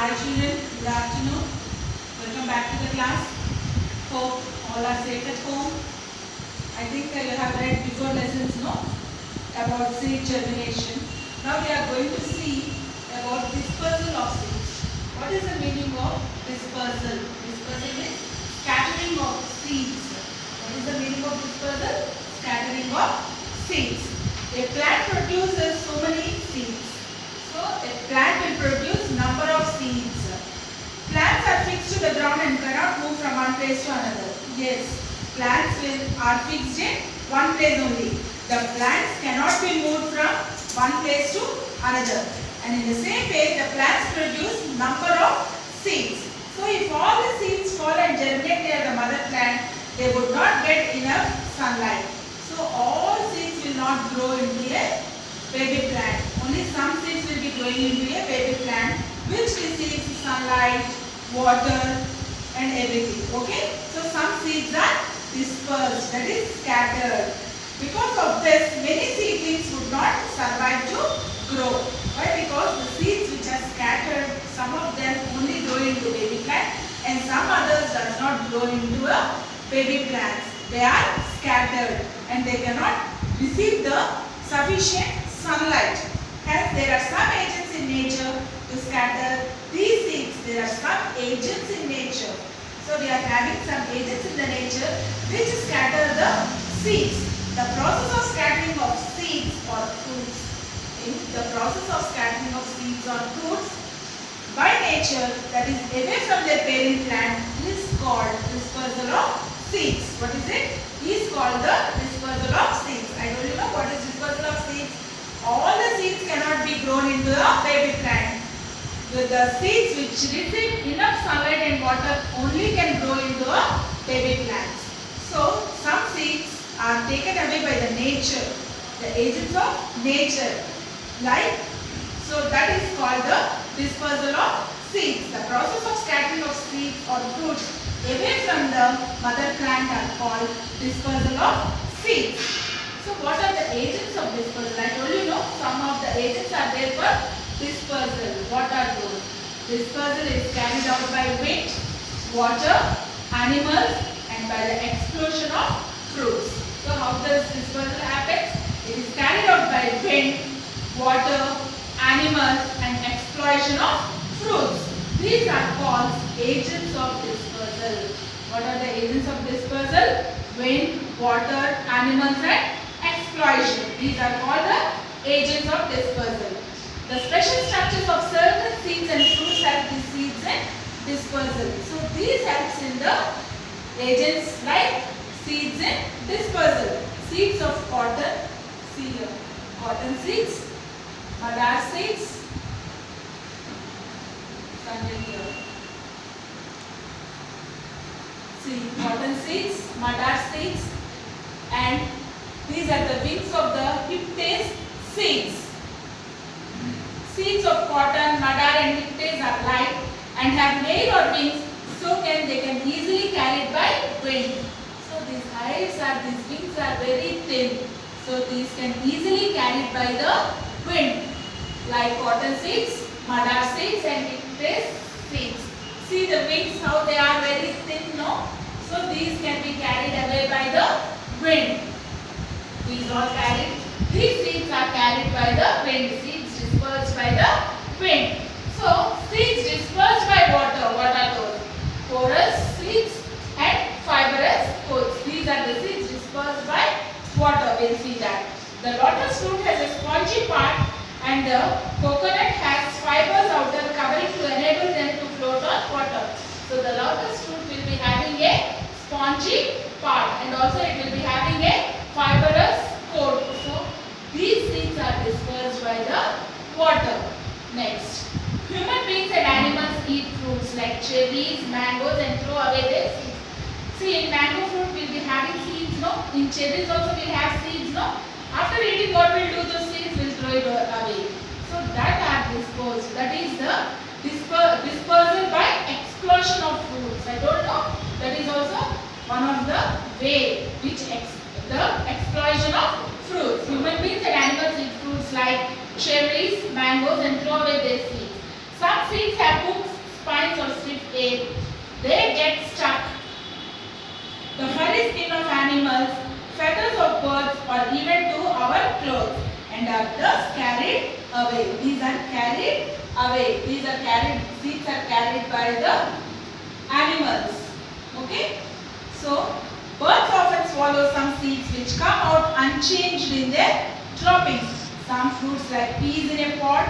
Hi children, good afternoon. Welcome back to the class. Hope all are safe at home. I think you have read before lessons, no? About seed germination. Now we are going to see about dispersal of seeds. What is the meaning of dispersal? Dispersal is scattering of seeds. What is the meaning of dispersal? Scattering of seeds. A plant produces so many seeds. So a plant will produce number of seeds. Plants are fixed to the ground and cannot move from one place to another. Yes, plants are fixed in one place only. The plants cannot be moved from one place to another. And in the same way, the plants produce number of seeds. So if all the seeds fall and germinate near the mother plant, they would not get enough sunlight. So all seeds will not grow into a baby plant. Only some seeds will be growing into a baby plant, which receives sunlight, water and everything. Okay? So some seeds are dispersed, that is scattered. Because of this, many seedlings would not survive to grow. Why? Because the seeds which are scattered, some of them only grow into baby plant and some others does not grow into a baby plants. They are scattered and they cannot receive the sufficient sunlight. Hence, there are some agents in nature to scatter these seeds. There are some agents in nature. So, we are having some agents in the nature which scatter the seeds. The process of scattering of seeds or fruits. In the process of scattering of seeds or fruits by nature, that is away from their parent plant, is called dispersal of seeds. What is it? Is called the dispersal of seeds. I told you know what is dispersal of seeds. All the seeds cannot be grown into a baby plant. The seeds which receive enough sunlight and water only can grow into a baby plant. So some seeds are taken away by the nature, the agents of nature. Like, so that is called the dispersal of seeds. The process of scattering of seeds or fruits away from the mother plant are called dispersal of seeds. So what are the agents of dispersal? I told you no, some of the agents are there for dispersal. What are those? Dispersal is carried out by wind, water, animals and by the explosion of fruits. So how does dispersal happen? It is carried out by wind, water, animals and explosion of fruits. These are called agents of dispersal. What are the agents of dispersal? Wind, water, animals and explosion. These are called the agents of dispersal. The special structures of certain seeds and fruits help the seeds in dispersal. So these helps in the agents like seeds in dispersal. Seeds of cotton, see here, cotton seeds, madar seeds, here. See, cotton seeds, madar seeds, and these are the wings of the hyptase seeds. Seeds of cotton, madar and hyptase are light and have nail or wings, so they can easily carried by wind. So these wings are very thin, so these can easily carried by the wind. Like cotton seeds, madar seeds and hyptase seeds. See the wings how they are very thin, no? So these can be carried away by the wind. These are carried. These seeds are carried by the wind. Seeds dispersed by the wind. So seeds dispersed by water. What are those? Porous seeds and fibrous coats. These are the seeds dispersed by water. We'll see that. The lotus fruit has a spongy part and the coconut has fibers outer covering to enable them to float on water. So the lotus fruit will be having a spongy part and also it will be having a fibrous coat. So these seeds are dispersed by the water. Next, human beings and animals eat fruits like cherries, mangoes and throw away their seeds. See, in mango fruit we will be having seeds, no? In cherries also we will have seeds, no? After eating, what we will do? The seeds will throw it away. So that are dispersed. That is the dispersal by explosion of fruits. I don't know. That is also one of the way which the explosion of fruits. Human beings and animals eat fruits like cherries, mangoes and throw away their seeds. Some seeds have hooks spines or stiff air, they get stuck. The furry skin of animals, feathers of birds, or even to our clothes, and are thus carried away. These are carried away. These are carried. Seeds are carried by the animals. Okay. So birds often swallow some seeds which come out unchanged in their droppings. Some fruits like peas in a pod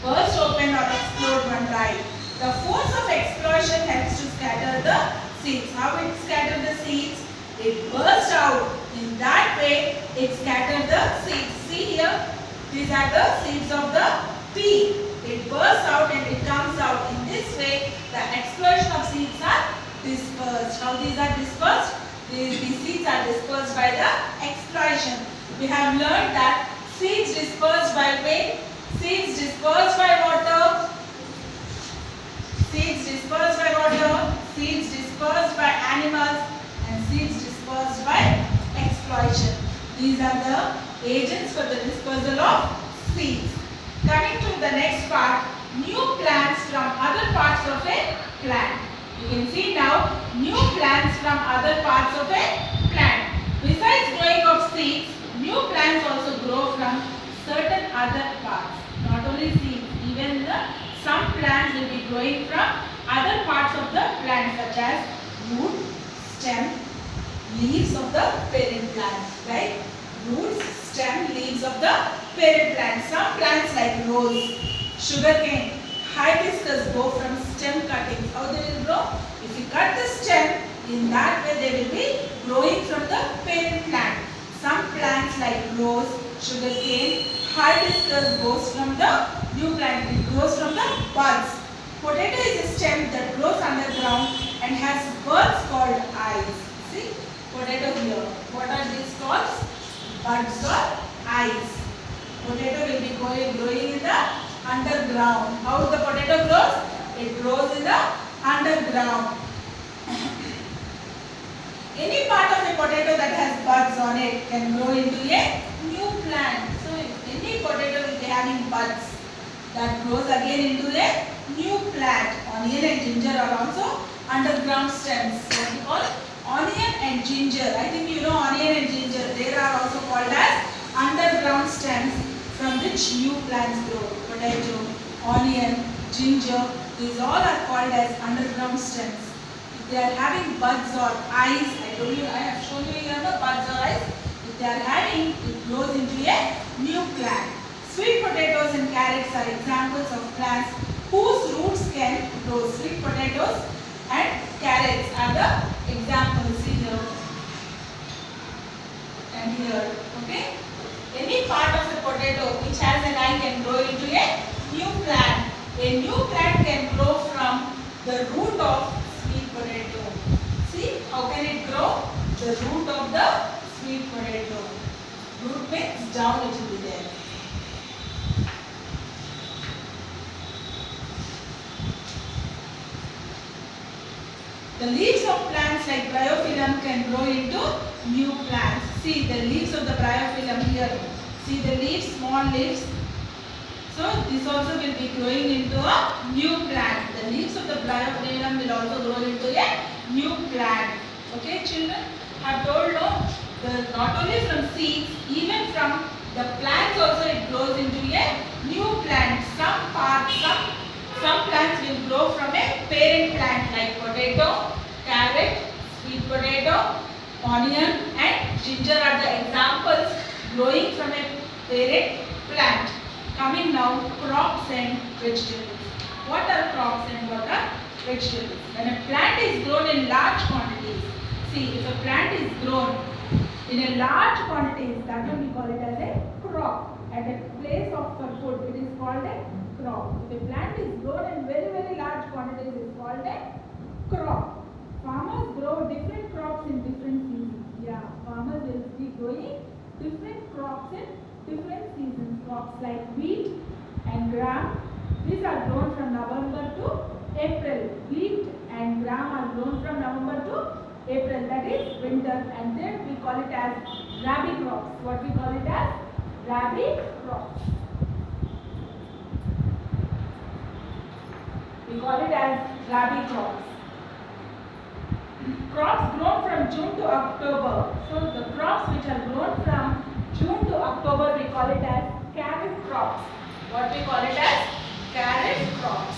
burst open or explode when dry. The force of explosion helps to scatter the seeds. How it scatter the seeds? It bursts out. In that way, it scatters the seeds. See here, these are the seeds of the pea. It bursts out and it comes out. In this way, the explosion of seeds are dispersed. How these are dispersed? These seeds are dispersed by the explosion. We have learned that seeds dispersed by wind, seeds dispersed by water, seeds dispersed by water, seeds dispersed by animals, and seeds dispersed by explosion. These are the agents for the dispersal of seeds. Coming to the next part, new plants from other parts of a plant. You can see now new plants from other parts of a plant. Besides growing of seeds, new plants also grow from certain other parts. Not only seeds, even some plants will be growing from other parts of the plant, such as root, stem, leaves of the parent plant. Right? Roots, stem, leaves of the parent plant. Some plants like rose, sugarcane, hibiscus grow from stem cuttings. How they will grow? If you cut the stem, in that way they will be growing from the parent plant. Some plants like rose, sugarcane, hibiscus grows from the new plant. It grows from the buds. Potato is a stem that grows underground and has buds called eyes. See? Potato here. What are these called? Buds or eyes. Potato will be growing in the underground. How the potato grows? It grows in the underground. Any part of a potato that has buds on it can grow into a new plant. So any potato will be having buds that grows again into a new plant. Onion and ginger are also underground stems. What we call onion and ginger. I think you know onion and ginger. They are also called as underground stems from which new plants grow. Potato, onion, ginger, these all are called as underground stems. If they are having buds or eyes, I have shown you here the buds or eyes. If they are having, it grows into a new plant. Sweet potatoes and carrots are examples of plants whose roots can grow. Sweet potatoes and carrots are the examples. See here and here. Okay. Any part of a potato which has an eye can grow into a new plant. A new plant can grow from the root of sweet potato. See how can it grow? The root of the sweet potato. Root means down it will be there. The leaves of plants like bryophyllum can grow into new plants. See the leaves of the bryophyllum here. See the leaves, small leaves. So this also will be growing into a new plant. The leaves of the bryophyllum will also grow into a new plant. Okay, children? I have told no, not only from seeds, even from the plants also it grows into a new plant. Some plants will grow from a parent plant like potato, carrot, sweet potato, onion and ginger are the examples growing from a parent plant. Coming now, crops and vegetables. What are crops and what are vegetables? When a plant is grown in large quantities, see if a plant is grown in a large quantities, that one we call it as a crop. At a place of food, it is called a crop. If a plant is grown in very, very large quantities, it is called a crop. Farmers grow different crops in different seasons. Yeah, farmers will be growing different crops in different seasons. Crops like wheat and gram. These are grown from November to April. Wheat and gram are grown from November to April. That is winter. And then we call it as rabi crops. What we call it as rabi crops. We We call it as rabi crops. Crops grown from June to October. So the crops which are grown from June to October, we call it as kharif crops. What we call it as kharif crops.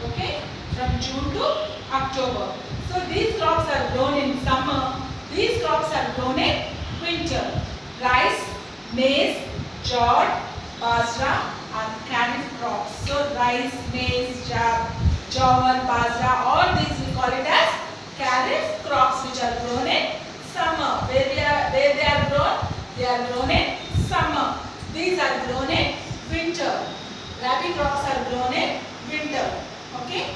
Okay, from June to October. So these crops are grown in summer. These crops are grown in winter. Rice, maize, jowar, bajra are kharif crops. So rice, maize, jowar, bajra, all these we call it as kharif crops which are grown in summer. Where they are grown? They are grown in summer. These are grown in winter. Rabi crops are grown in winter. Okay.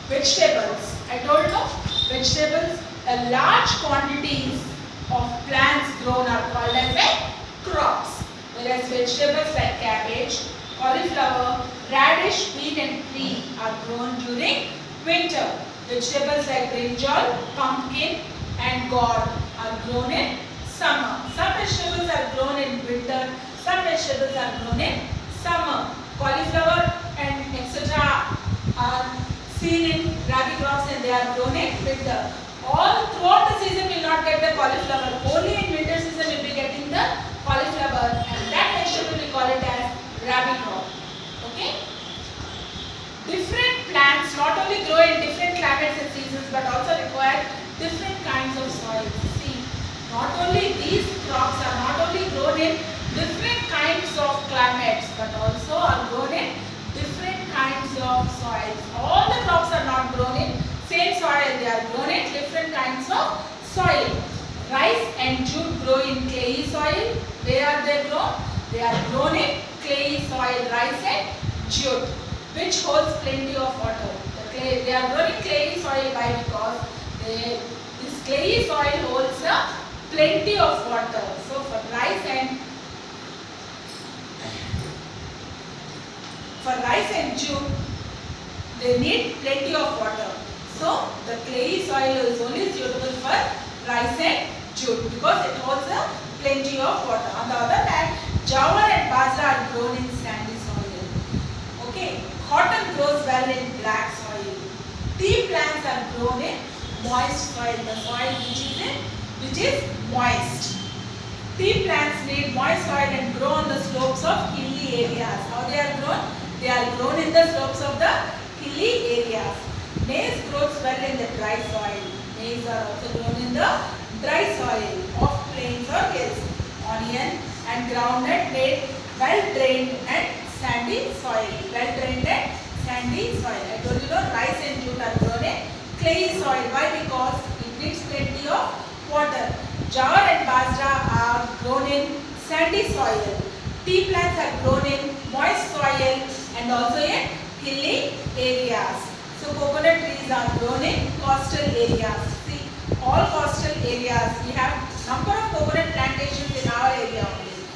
Vegetables. I told you vegetables. A large quantities of plants grown are called as crops. Whereas vegetables like cabbage, cauliflower, radish, beet and pea are grown during winter. Vegetables like brinjal, pumpkin and gourd are grown in summer. Some vegetables are grown in winter. Some vegetables are grown in summer. Cauliflower and etc. are seen in rabi crops and they are grown in winter. All throughout the season will not get the cauliflower. Only in winter season you will be getting the cauliflower, and that vegetable we call it as rabi crop. Okay. Different plants not only grow in different climates and seasons but also require different kinds of soil. See, not only these crops are not only grown in different kinds of climates but also are grown in different kinds of soils. All the crops are not grown in same soil, they are grown in different kinds of soil. Rice and jute grow in clayey soil. Where are they grown? They are grown in clayey soil, rice and jute, which holds plenty of water. They are grown in clayey soil. Why? Because this clayey soil holds plenty of water. So for rice and jute, they need plenty of water. So the clayey soil is only suitable for rice and jute because it holds plenty of water. On the other hand, jowar and bajra are grown in sandy soil. Okay, cotton grows well in black soil. Tea plants are grown in moist soil, the soil which is moist. Tea plants need moist soil and grow on the slopes of hilly areas. How they are grown? They are grown in the slopes of the hilly areas. Maize grows well in the dry soil. Maize are also grown in the dry soil of plains or hills. Onion and groundnut made well drained and sandy soil. Well drained and sandy soil. I told you rice and jute are grown in clayey soil. Why? Because it needs plenty of water. Jowar and bajra are grown in sandy soil. Tea plants are grown in moist soil and also in hilly areas. So coconut trees are grown in coastal areas. See, all coastal areas, we have number of coconut plantations in our area only.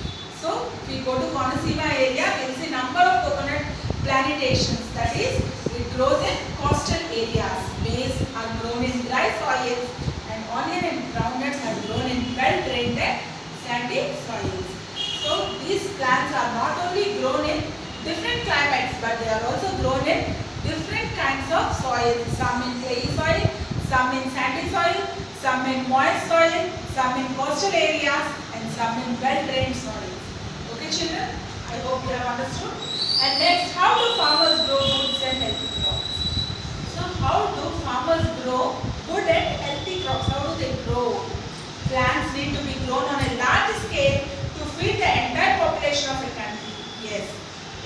So if we go to Konaseema area, we will see number of coconut plantations. That is, it grows in coastal areas. Maize are grown in dry soils and onion and groundnuts are grown in well drained and sandy soils. So these plants are not only grown in different climates but they are also grown in different kinds of soil. Some in clayey soil, some in sandy soil, some in moist soil, some in coastal areas and some in well drained soils. Okay children, I hope you have understood. And next, how do farmers grow good and healthy crops? So how do farmers grow good and healthy crops? How do they grow? Plants need to be grown on a large scale to feed the entire population of a country. Yes,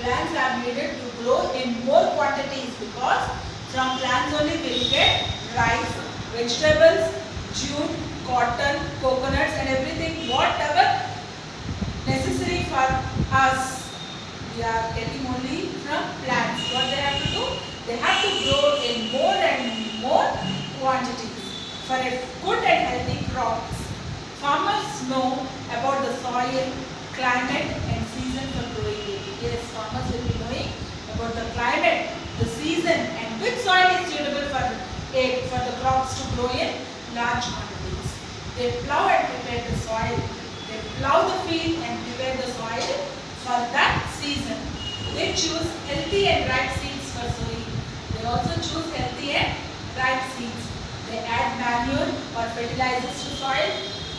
plants are needed to grow in more quantities because from plants only we will get rice, vegetables, jute, cotton, coconuts and everything whatever necessary for us. We are getting only from plants. What they have to do? They have to grow in more and more quantities. For a good and healthy crops, farmers know about the soil, climate and season for growing it. Yes, farmers will be knowing about the climate, the season and which soil is suitable for the crops to grow in large quantities. They plow and prepare the soil. They plow the field and prepare the soil for that season. They choose healthy and ripe seeds for sowing. They also choose healthy and ripe seeds. They add manure or fertilizers to soil.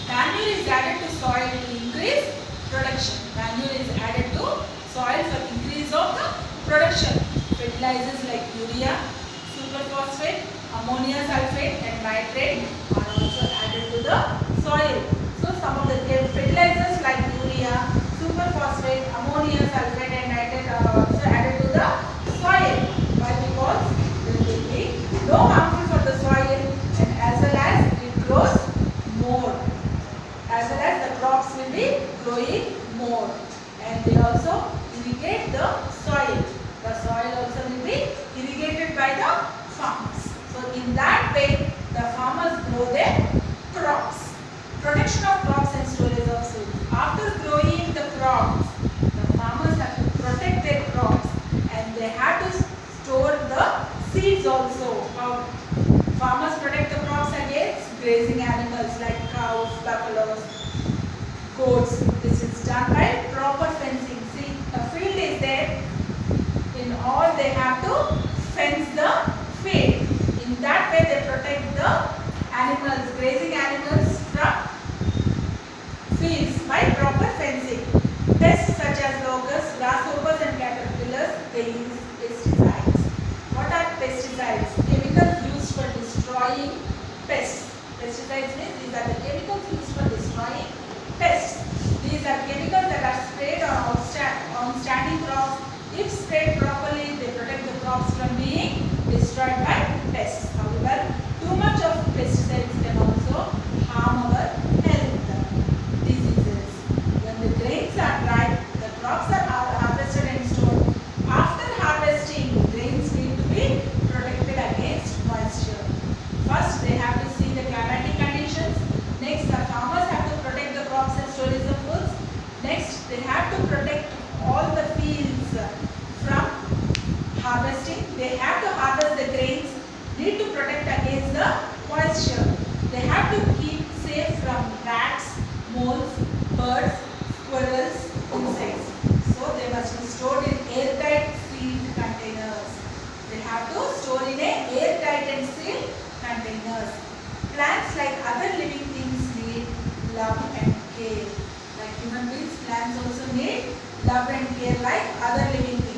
Manure is added to soil to increase production. Manure is added to soil for increase of the production. Fertilizers like urea, superphosphate, ammonia sulfate and nitrate are also added to the soil. So some of the fertilizers like urea, superphosphate, ammonia sulfate and nitrate are also added to the soil. Why? Because they will be no harmful for the soil and as well as it grows more. As well as the crops will be growing more. And they also irrigate the soil. The soil also will be irrigated by the farmers. So in that way the farmers grow their crops. Protection of crops and storage of seeds. After growing the crops, the farmers have to protect their crops and they have to store the seeds also. How farmers protect the crops against grazing animals like cows, buffaloes, goats. This is done by proper fencing. See, a field is there. In all they have to fence the field. In that way they protect the animals, grazing animals from fields by proper fencing. Pests such as locusts, grasshoppers and caterpillars, they use pesticides. What are pesticides? Chemicals used for destroying pests. Pesticides means these are the chemicals used for destroying pests. These are chemicals that are sprayed on standing crops. If sprayed properly, they protect the crops from being destroyed by pests. However, too much of pesticides can also harm our health. Diseases. When the grains are ripe, the crops are harvested and stored. After harvesting, grains need to be protected against moisture. First, they have to see the climatic conditions. Next, the farmers have to protect the crops and storage of foods. Next, they have to protect all the fields from harvesting. They have to harvest the grains, need to protect against the moisture. They have to keep safe from rats, moles, birds, squirrels, insects. So they must be stored in airtight sealed containers. They have to store in a airtight and sealed containers. Plants like other living things need love and care. Like human beings, plants also need love and care like other living things.